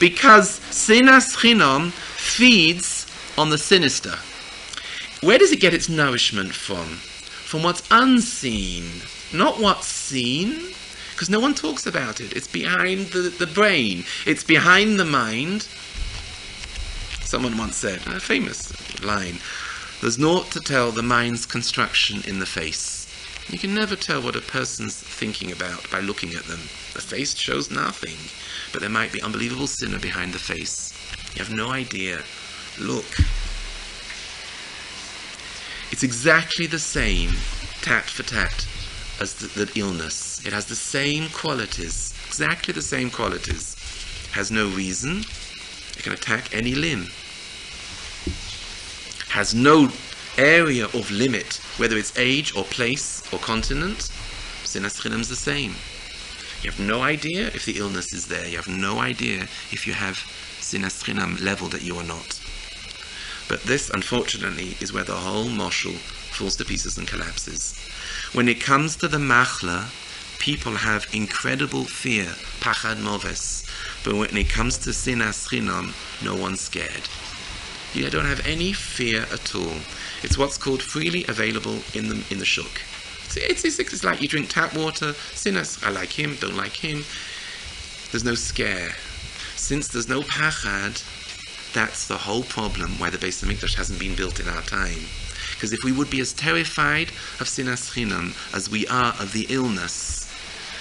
Because sinas chinom feeds on the sinister. Where does it get its nourishment from? From what's unseen, not what's seen. Because no one talks about it. It's behind the brain. It's behind the mind. Someone once said, a famous line, there's naught to tell the mind's construction in the face. You can never tell what a person's thinking about by looking at them. The face shows nothing, but there might be unbelievable sinner behind the face. You have no idea. Look. It's exactly the same, tat for tat, as the illness. It has the same qualities, exactly the same qualities. Has no reason. It can attack any limb. Has no area of limit, whether it's age or place or continent. Sinas chinom's the same. You have no idea if the illness is there. You have no idea if you have sinas chinom level that you are not. But this, unfortunately, is where the whole moshul falls to pieces and collapses. When it comes to the machla, people have incredible fear, pachad moves. But when it comes to sinas chinom, no one's scared. You don't have any fear at all. It's what's called freely available in the shuk. It's like you drink tap water. Sinas, I like him, don't like him. There's no scare. Since there's no pachad, that's the whole problem why the Beis HaMikdash hasn't been built in our time. Because if we would be as terrified of sinas chinom as we are of the illness,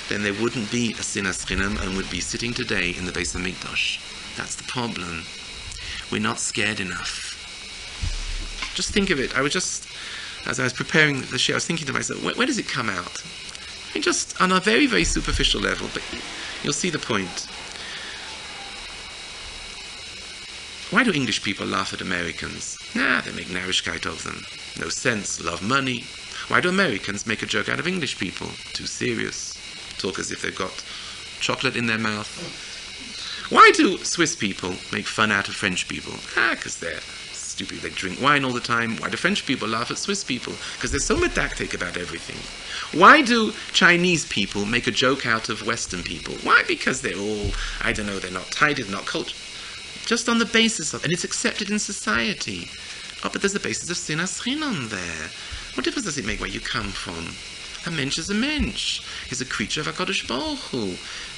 then there wouldn't be a sinas chinom and would be sitting today in the Beis HaMikdash. That's the problem. We're not scared enough. Just think of it. As I was preparing the share, I was thinking to myself, where does it come out? I mean, just on a very, very superficial level, but you'll see the point. Why do English people laugh at Americans? They make narishkeit of them. No sense, love money. Why do Americans make a joke out of English people? Too serious. Talk as if they've got chocolate in their mouth. Why do Swiss people make fun out of French people? Because they're stupid. They drink wine all the time. Why do French people laugh at Swiss people? Because they're so medactic about everything. Why do Chinese people make a joke out of Western people? Why? Because they're all, they're not tidy, they're not cultured. Just on the basis of, and it's accepted in society. But there's a basis of sinas chinom there. What difference does it make where you come from? A mensch is a mensch. He's a creature of HaKadosh Baruch Hu.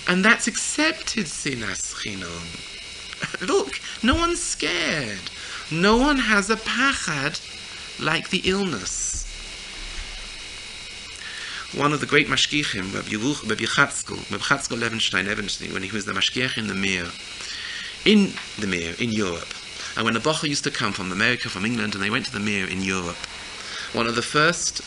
And that's accepted sinas chinom. Look, no one's scared. No one has a pachad like the illness. One of the great mashgichim, Rabbi Chatzkel Levenstein, when he was the mashgiach in the Mir, in Europe, and when the Bocher used to come from America, from England, and they went to the Mir in Europe, one of the first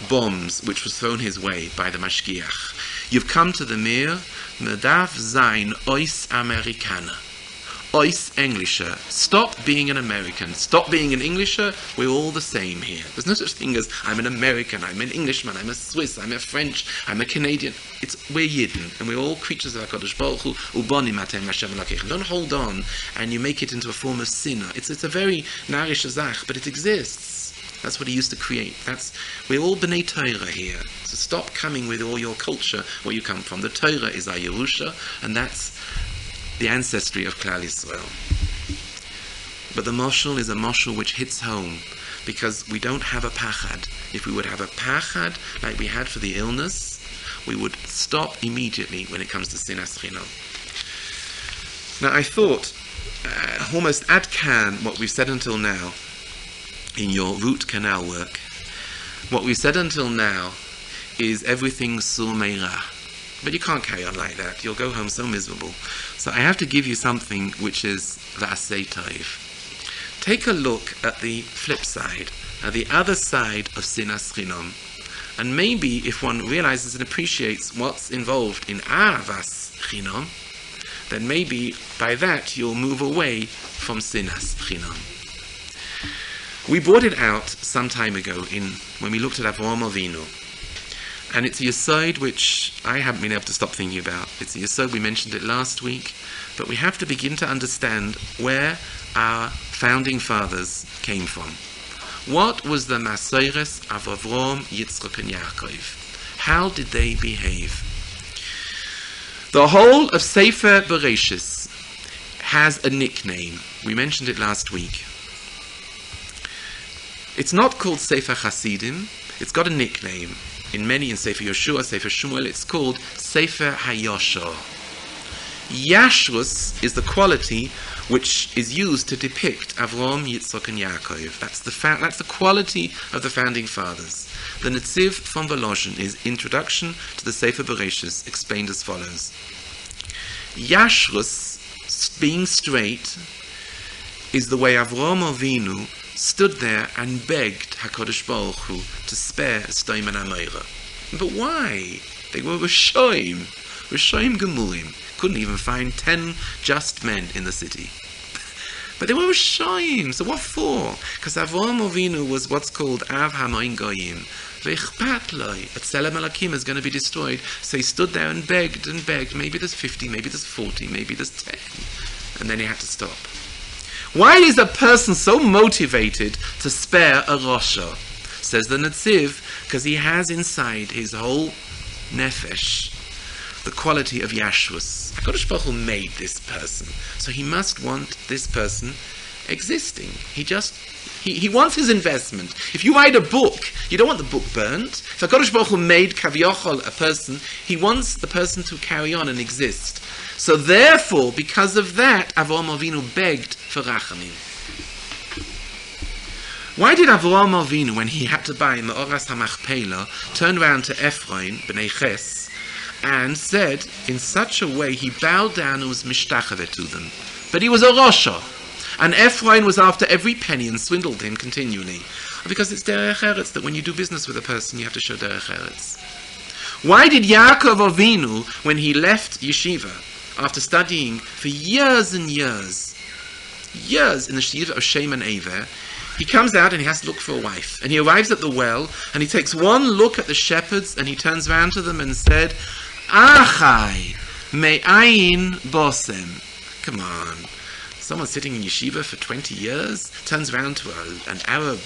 bombs which was thrown his way by the mashgiach, you've come to the Mir, medaf zayin ois Amerikaner. Ois Englisher. Stop being an American. Stop being an Englisher. We're all the same here. There's no such thing as I'm an American, I'm an Englishman, I'm a Swiss, I'm a French, I'm a Canadian. We're Yidden, and we're all creatures of HaKadosh Baruch Hu. Ubonim atem Hashem Elokeichem. Don't hold on and you make it into a form of sinner. It's a very narish azach, but it exists. That's what he used to create. We're all B'nai Torah here. So stop coming with all your culture, where you come from. The Torah is our Yerusha, and that's the ancestry of Klal Yisrael. But the moshul is a moshul which hits home, because we don't have a pachad. If we would have a pachad like we had for the illness, we would stop immediately when it comes to sinas chinom. Now I thought, almost ad can, what we've said until now, in your root canal work, what we've said until now is everything sur meira. But you can't carry on like that. You'll go home so miserable. So I have to give you something which is v'asei tov. Take a look at the flip side, at the other side of sinas chinom. And maybe if one realizes and appreciates what's involved in avas chinom, then maybe by that you'll move away from sinas chinom. We brought it out some time ago when we looked at Avraham Avinu. And it's a yesod which I haven't been able to stop thinking about. It's a yesod, we mentioned it last week, but we have to begin to understand where our founding fathers came from. What was the Masoires of Avraham, Yitzchak and Yaakov? How did they behave? The whole of Sefer Bereshis has a nickname. We mentioned it last week. It's not called Sefer Hasidim. It's got a nickname. in Sefer Yoshua, Sefer Shmuel, it's called Sefer HaYoshor. Yashrus is the quality which is used to depict Avram, Yitzchak, and Yaakov. That's the quality of the founding fathers. The Netziv from Volozhin is Introduction to the Sefer Bereshis, explained as follows. Yashrus, being straight, is the way Avram Avinu stood there and begged HaKadosh Baruch Hu to spare Sdom and Amorah. But why? They were Rishoim Gemurim. Couldn't even find 10 just men in the city. But they were Rishoim. So what for? Because Avram Avinu was what's called Av HaMoin Goyim. V'echpat loi, Tzelem Elokim is going to be destroyed. So he stood there and begged and begged. Maybe there's 50, maybe there's 40, maybe there's 10. And then he had to stop. Why is a person so motivated to spare a Rosha? Says the Netziv, because he has inside his whole nefesh the quality of Yashrus. HaKadosh Baruch Hu made this person, so he must want this person existing. He wants his investment. If you write a book, you don't want the book burnt. If HaKadosh Baruch Hu made Kavyochol a person, he wants the person to carry on and exist. So therefore, because of that, Avraham Avinu begged for Rachamim. Why did Avraham Avinu, when he had to buy Me'oras HaMachpelah, turn around to Ephraim, B'nai Ches, and said, in such a way, he bowed down and was mishtachave to them. But he was a Rosha. And Ephraim was after every penny and swindled him continually. Because it's derech eretz, that when you do business with a person, you have to show derech eretz. Why did Yaakov Avinu, when he left yeshiva, after studying for years and years in the yeshiva of Shem and Aver, he comes out and he has to look for a wife. And he arrives at the well, and he takes one look at the shepherds, and he turns around to them and said, Achai, me'ayin bosem. Come on. Someone sitting in yeshiva for 20 years turns around to an Arab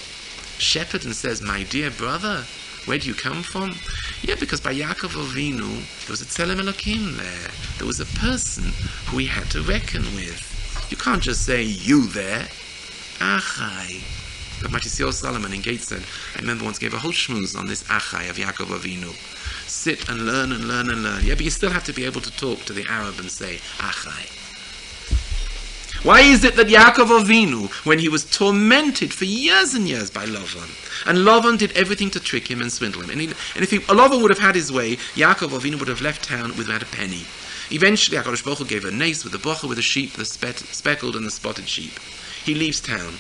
shepherd and says, my dear brother, where do you come from? Yeah, because by Yaakov Avinu, there was a Tzelem Elokim there. There was a person who he had to reckon with. You can't just say, you there. Achai. But Matisyahu Solomon in Gateshead, I remember once gave a whole shmooze on this Achai of Yaakov Avinu. Sit and learn and learn and learn. Yeah, but you still have to be able to talk to the Arab and say, Achai. Why is it that Yaakov Avinu, when he was tormented for years and years by Lavan, and Lavan did everything to trick him and swindle him, and if Lavan would have had his way, Yaakov Avinu would have left town without a penny. Eventually, HaKadosh Baruch Hu gave a nace with the bocha, with the sheep, the speckled and the spotted sheep. He leaves town.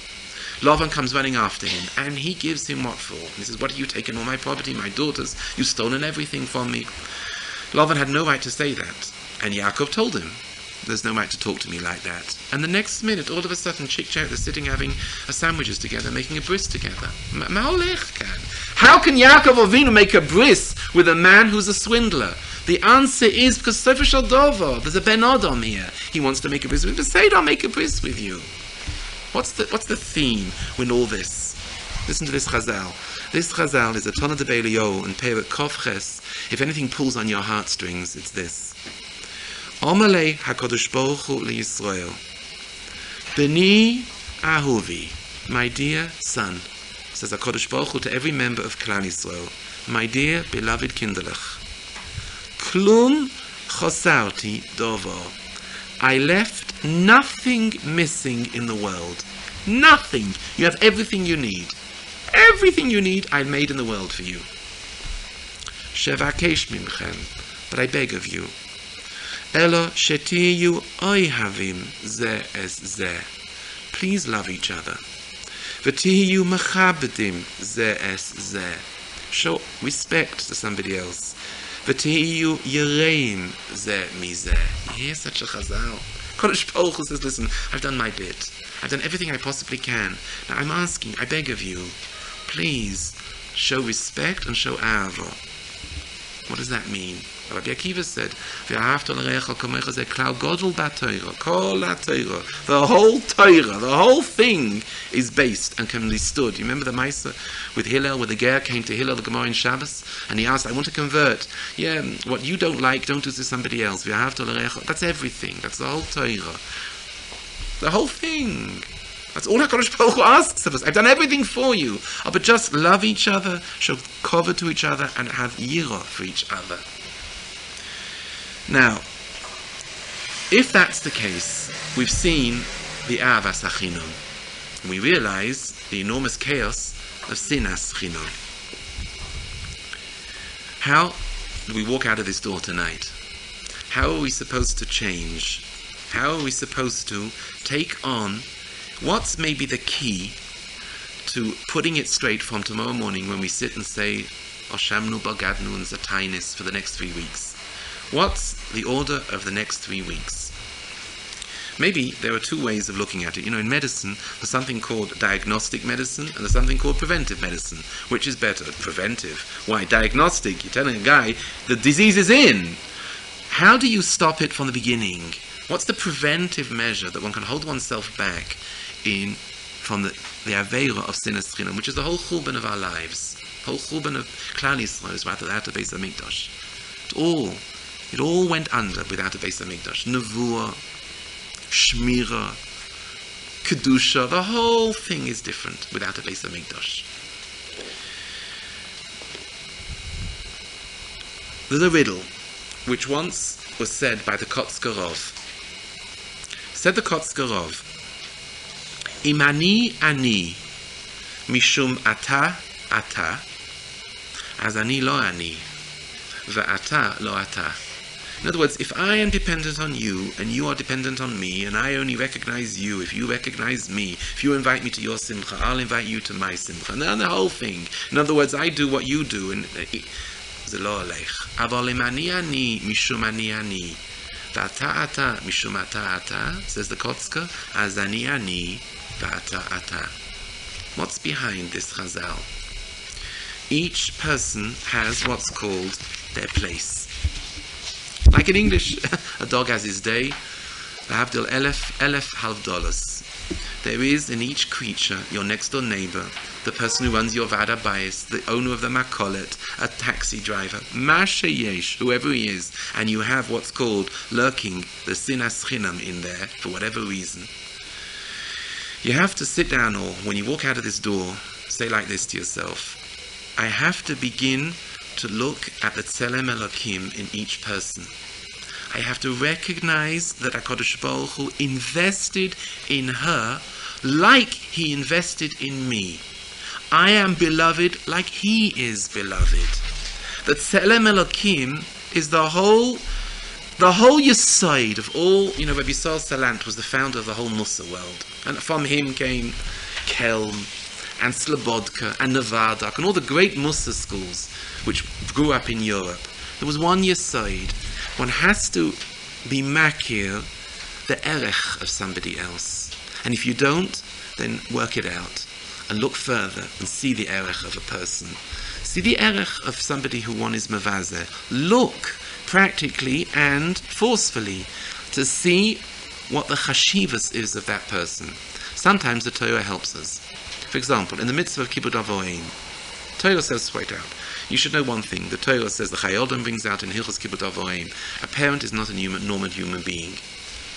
Lavan comes running after him, and he gives him what for? And he says, what have you taken? All my property, my daughters, you've stolen everything from me. Lavan had no right to say that, and Yaakov told him, there's no right to talk to me like that. And the next minute, all of a sudden, Chick-Chack, they're sitting having sandwiches together, making a bris together. How can Yaakov Avinu make a bris with a man who's a swindler? The answer is because Sefer Shel Dover, there's a Ben Adam here. He wants to make a bris with you. Say, I'll make a bris with you. What's the theme in all this? Listen to this Chazal. This Chazal is a Tana de Beilio and Perek Kof Ches. If anything pulls on your heartstrings, it's this. Omalei HaKadosh Baruch Hu LeYisrael. Beni Ahuvi, my dear son, says HaKadosh Baruch Hu to every member of Klal Yisrael, my dear beloved Kinderlech. Klum chosarti dovo. I left nothing missing in the world. Nothing. You have everything you need. Everything you need I made in the world for you. Shevakesh mimchem. But I beg of you. Elo shetiyu oihavim ze es ze. Please love each other. V'tiyu mechabedim ze es ze. Show respect to somebody else. V'tiyu yireim ze mi ze. You hear such a chazal? Kodesh Baruch Hu says, listen, I've done my bit. I've done everything I possibly can. Now I'm asking, I beg of you, please show respect and show ahava. What does that mean? Rabbi Akiva said, the whole Torah, the whole thing is based and can be stood. You remember the Maisa with Hillel, where the Ger came to Hillel, the Gemara in Shabbos, and he asked, I want to convert. Yeah, what you don't like, don't do to somebody else. That's everything. That's the whole Torah. The whole thing. That's all HaKadosh Baruch Hu asks of us. I've done everything for you. But just love each other, show cover to each other, and have yirah for each other. Now, if that's the case, we've seen the avas chinom. And we realize the enormous chaos of sinas chinom. How do we walk out of this door tonight? How are we supposed to change? How are we supposed to take on what's maybe the key to putting it straight from tomorrow morning when we sit and say Oshamnu Bagadnu and Zatainis for the next 3 weeks? What's the order of the next 3 weeks? Maybe there are two ways of looking at it. In medicine, there's something called diagnostic medicine and there's something called preventive medicine. Which is better? Preventive. Why? Diagnostic, you're telling a guy the disease is in. How do you stop it from the beginning? What's the preventive measure that one can hold oneself back from the Aveira of sinas chinom, which is the whole churban of our lives, the whole churban of Klal Yisrael is without a Beis Hamikdash. It all went under without a Beis Hamikdash. Nevuah, Shmira, Kedusha, the whole thing is different without a Beis Hamikdash. There's a riddle which once was said by the Kotzker Rov. Said the Kotzker Rov, Imani ani mishum ata as ani lo ani ve'ata lo ata. In other words, if I am dependent on you and you are dependent on me and I only recognize you if you recognize me, if you invite me to your simcha, I'll invite you to my simcha. And then the whole thing. In other words, I do what you do and זה לא הולך. אבל אם אני משום אני ואתה אתה משום אתה, says the Kotzker, אז אני ואתה. What's behind this chazal? Each person has what's called their place. Like in English, a dog has his day. V'havdil elef half dollars. There is in each creature, your next door neighbor, the person who runs your vada bayis, the owner of the makolet, a taxi driver, ma sheyesh, whoever he is, and you have what's called lurking the sinas chinom in there for whatever reason. You have to sit down, or when you walk out of this door, say like this to yourself: I have to begin to look at the tzelem Elokim in each person. I have to recognize that HaKadosh Baruch Hu invested in her like He invested in me. I am beloved like He is beloved. The tzelem Elokim is the whole yesod of all. Rabbi Sol Salant was the founder of the whole Mussar world, and from him came Kelm and Slobodka and Novadak and all the great Mussar schools which grew up in Europe. There was one yesod. One has to be makir the erech of somebody else. And if you don't, then work it out and look further and see the erech of a person. See the erech of somebody who one is mavazeh. Look practically and forcefully to see what the chashivas is of that person. Sometimes the Torah helps us. For example, in the mitzvah of Kibbud Avoim, Torah says straight out, you should know one thing. The Torah says, the Chayodam brings out in Hilchos Kibbud Avoim, a parent is not a normal human being.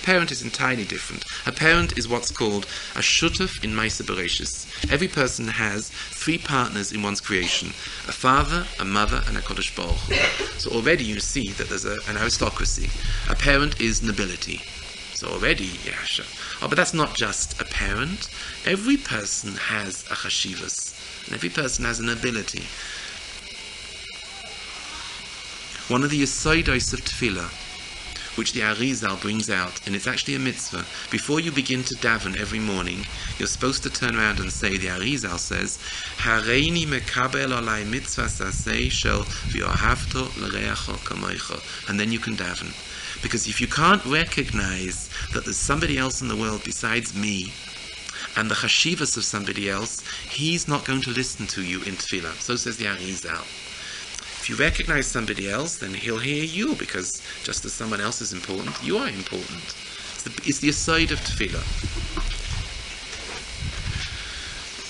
A parent is entirely different. A parent is what's called a shutuf in Maaseh Bereishis. Every person has 3 partners in one's creation: a father, a mother, and a Kodesh Baruch Hu. So already you see that there's an aristocracy. A parent is nobility. So already, yeah, sure. Oh, but that's not just a parent. Every person has a chashivas. And every person has an ability. One of the yesodos of tefillah, which the Arizal brings out, and it's actually a mitzvah. Before you begin to daven every morning, you're supposed to turn around and say, the Arizal says, Hareini mekabel olai mitzvah sasei shel v'yohavto l'reacho kamoicho. And then you can daven. Because if you can't recognize that there's somebody else in the world besides me, and the chashivas of somebody else, he's not going to listen to you in tefillah. So says the Arizal. If you recognize somebody else, then he'll hear you, because just as someone else is important, you are important. It's the aside of tefillah.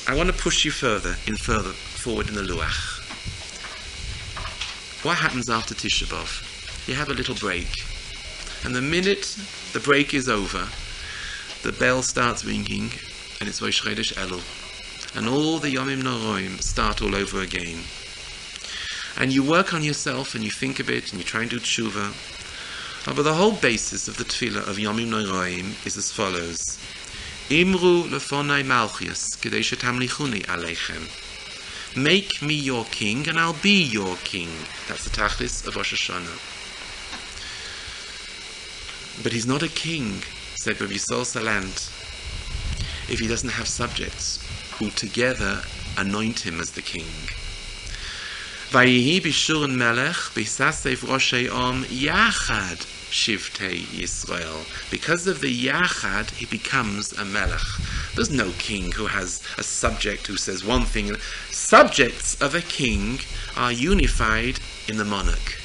I want to push you further forward in the luach. What happens after Tisha B'Av? You have a little break. And the minute the break is over, the bell starts ringing, and it's Rosh Chodesh Elul. And all the Yomim Noroim start all over again. And you work on yourself and you think a bit and you try and do tshuva. But the whole basis of the tefillah of Yomim Noroim is as follows. Imru lefonai malchius, kedei shetamlichuni aleichem. Make me your king and I'll be your king. That's the tachlis of Rosh Hashanah. But he's not a king, said Rabbi Yisrael Salant, if he doesn't have subjects who together anoint him as the king. Vayihi b'shurun melech b'sasef roshei om yachad shivtei Yisrael. Because of the yachad, he becomes a melech. There's no king who has a subject who says one thing. Subjects of a king are unified in the monarch,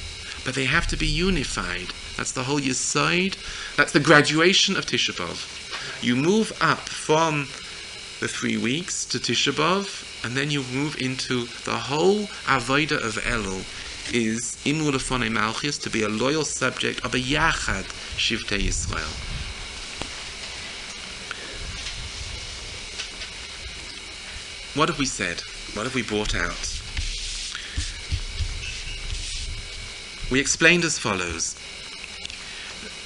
but they have to be unified. That's the whole Yesod. That's the graduation of Tisha B'Av. You move up from the 3 weeks to Tisha B'Av, and then you move into the whole Avodah of Elul is Imru Lefonei Malchus, to be a loyal subject of a Yachad Shivtei Yisrael. What have we said? What have we brought out? We explained as follows,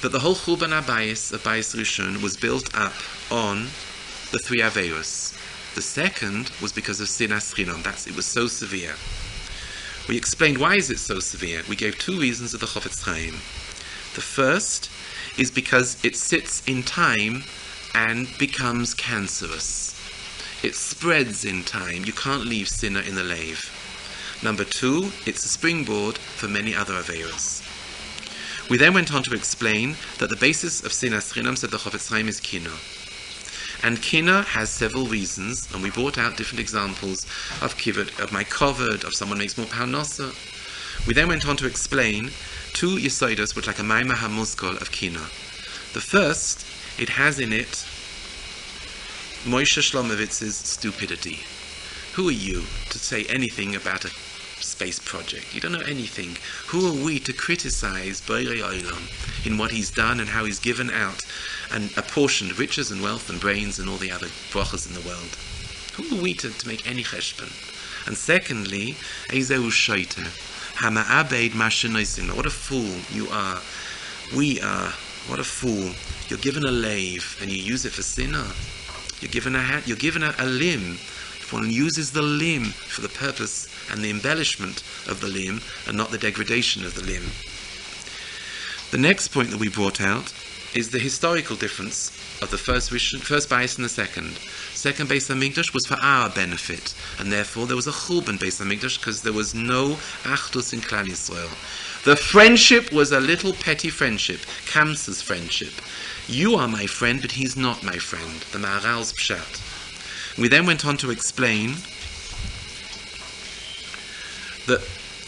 that the whole Churban Abayis of Bayis Rishon was built up on the 3 Averos. The second was because of sinas chinom. It was so severe. We explained why is it so severe. We gave 2 reasons of the Chofetz Chaim. The first is because it sits in time and becomes cancerous. It spreads in time. You can't leave sinner in the lave. Number 2, it's a springboard for many other Averos. We then went on to explain that the basis of sinas chinom, said the Chofetz Chaim, is chinom. And chinom has several reasons, and we brought out different examples of kibbut, of my covered, of someone makes more parnasa. We then went on to explain 2 yesodos, which are like a maimah hamuskol of chinom. The first, it has in it Moshe Shlomovitz's stupidity. Who are you to say anything about a space project? You don't know anything. Who are we to criticize Borei Olam in what he's done and how he's given out and apportioned riches and wealth and brains and all the other brachas in the world? Who are we to make any cheshbon? And secondly, Ezeu Shoiter, Hama'abed Mashenoisim. What a fool you are. We are. What a fool. You're given a lave and you use it for sinner. You're given a hat. You're given a limb. If one uses the limb for the purpose and the embellishment of the limb and not the degradation of the limb. The next point that we brought out is the historical difference of the first Bayis and the second. Second Beis HaMikdash was for our benefit, and therefore there was a Churban Beis HaMikdash because there was no Achdus in Klal Yisrael. The friendship was a little petty friendship, Kamsa's friendship. You are my friend, but he's not my friend. The Maharal's Pshat. We then went on to explain that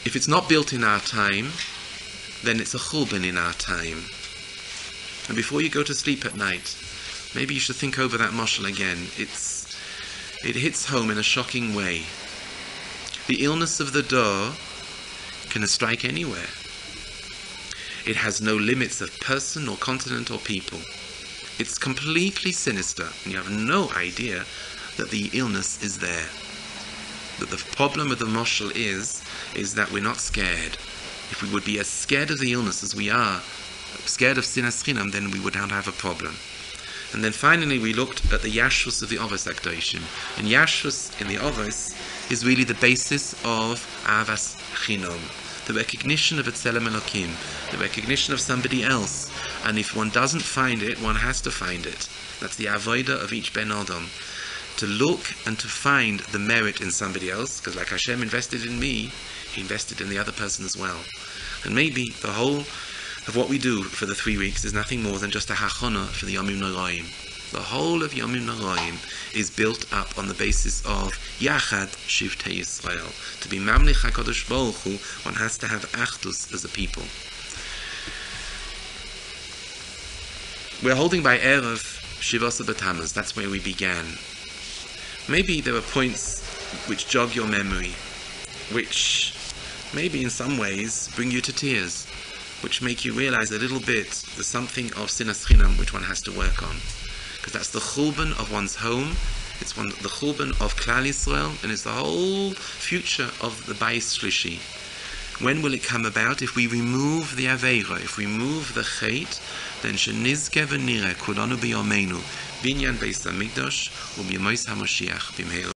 if it's not built in our time, then it's a Churban in our time. And before you go to sleep at night, maybe you should think over that mashal again. It hits home in a shocking way. The illness of the door can strike anywhere. It has no limits of person or continent or people. It's completely sinister, and you have no idea that the illness is there. That the problem with the mashal is that we're not scared. If we would be as scared of the illness as we are scared of sinas chinom, then we would not have a problem. And then finally we looked at the yashvus of the Avos HaKadoshim. And yashvus in the Avos is really the basis of avas chinom, the recognition of Tzelem Elokim, the recognition of somebody else. And if one doesn't find it, one has to find it. That's the avodah of each Ben Adam. To look and to find the merit in somebody else, because like Hashem invested in me, He invested in the other person as well. And maybe the whole of what we do for the 3 weeks is nothing more than just a hachana for the Yomim Noraim. The whole of Yomim Noraim is built up on the basis of Yachad Shivtei Yisrael. To be Mamlich HaKadosh Baruch Hu, one has to have Achdus as a people. We're holding by Erev Shivasa B'Tammuz. That's where we began. Maybe there are points which jog your memory, which maybe in some ways bring you to tears, which make you realize a little bit there's something of sinas chinom which one has to work on. because that's the churban of one's home. It's the churban of Klal Yisrael, and it's the whole future of the Bayis Shlishi. When will it come about? If we remove the Aveira, if we remove the Chet, then Shenizke v'nireh kulanu b'yomeinu binyan Beis HaMikdash u'b'yemos HaMoshiach b'mheira.